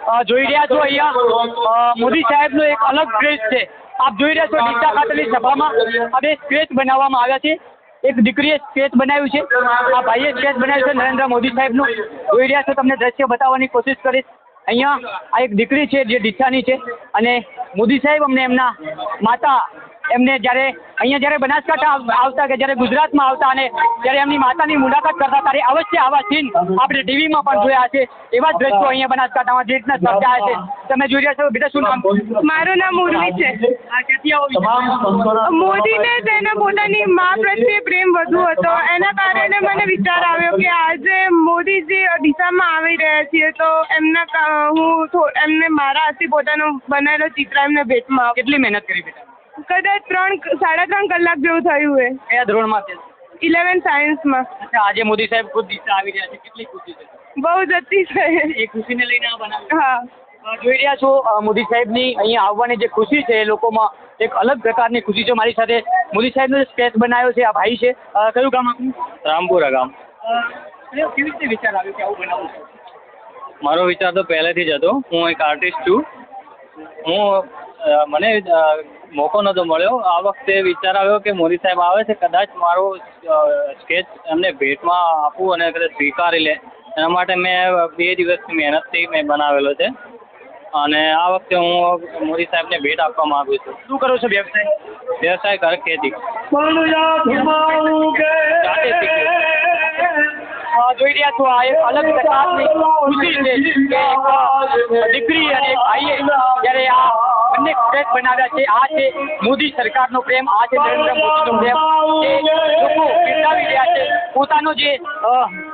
જોઈ રહ્યા છો અહીંયા મોદી સાહેબનો એક અલગ ક્રેઝ છે। આપ જોઈ રહ્યા છો ડીસા ખાતેની સભામાં હવે સ્કેચ બનાવવામાં આવ્યા છે। એક દીકરીએ સ્કેચ બનાવ્યું છે, આ ભાઈએ સ્કેચ બનાવ્યું છે નરેન્દ્ર મોદી સાહેબનું। જોઈ રહ્યા છો, તમને દ્રશ્ય બતાવવાની કોશિશ કરીશ। અહીંયા આ એક દીકરી છે જે ડીસાની છે અને મોદી સાહેબ અમને એમના માતા એમને જ્યારે બનાસકાંઠા આવતા કે જ્યારે ગુજરાતમાં આવતા અને જ્યારે એમની માતાની મુલાકાત કરતા ત્યારે અવશ્ય આવા સીન આપણે ટીવીમાં પણ જોયા છે। એવા જ દ્રશ્યો અહીંયા બનાસકાંઠામાં જે રીતના સર્જાયા છે તમે જોઈ રહ્યા છો। બેટા શું નામ? મારું નામ ઉર્વી છે। ક્યાંથી આવો? મોદીને તેના પોતાની મા પ્રત્યે પ્રેમ વધુ હતો, એના કારણે મને વિચાર આવ્યો કે આજે મોદીજી ડીસામાં આવી રહ્યા છીએ તો એમને મારા હાથથી પોતાનું બનાવેલો ચિત્ર એમને ભેટમાં આપું। કેટલી મહેનત કરી બેટા? કદાચ 3.5 કલાક જેવું થયું છે। કયા ધોરણમાં છે? 11 સાયન્સમાં। અચ્છા, આજે મોદી સાહેબ ખુદ ડીસા આવી રહ્યા છે, કેટલી ખુશી છે? બહુ જ અતિ છે। એ ખુશીને લઈને આ બનાવ્યું? હા, જોઈ રહ્યા છો મોદી સાહેબની અહીંયા આવવાની જે ખુશી છે એ લોકોમાં એક અલગ પ્રકારની ખુશી છે। મારી સાથે મોદી સાહેબનો સ્કેચ બનાવ્યો છે આ ભાઈ છે। કયું ગામ આપનું? રામપુરા ગામ। કેવી રીતે વિચાર આવ્યો કે આવું બનાવવું છે? મારો વિચાર તો પહેલેથી જ હતો। હું એક આર્ટિસ્ટ છું। મને મોકો નહોતો મળ્યો। આ વખતે વિચાર આવ્યો કે મોદી સાહેબ આવે છે, કદાચ મારો સ્કેચ એમને ભેટમાં આપું અને કદાચ સ્વીકારી લે, એના માટે મેં 2 દિવસની મહેનતથી મેં બનાવેલો છે અને આ વખતે હું મોદી સાહેબને ભેટ આપવા માગું છું। શું કરો છો વ્યવસાય? વ્યવસાય કરે ખેતી। જાતે શીખ્યો। જોઈ રહ્યા છો આ એક અલગ પ્રકારની ખુશી છે કે એક દીકરી અને એક ભાઈએ જ્યારે આ બંને સ્કેચ બનાવ્યા છે। આ છે મોદી સરકારનો પ્રેમ, આ છે નરેન્દ્ર મોદીનો પ્રેમ જે લોકો બિરદાવી રહ્યા છે। પોતાનો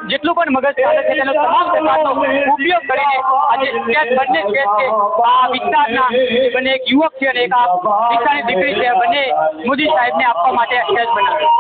જેટલું પણ મગજ ચાલે છે તેનો તમામ પ્રકારનો ઉપયોગ કરીને આજે બંને સ્કેચ છે આ વિસ્તારના બંને એક યુવક છે અને એક આ ડીસાની દીકરી છે, બંને મોદી સાહેબને આપવા માટે સ્કેચ બનાવ્યા।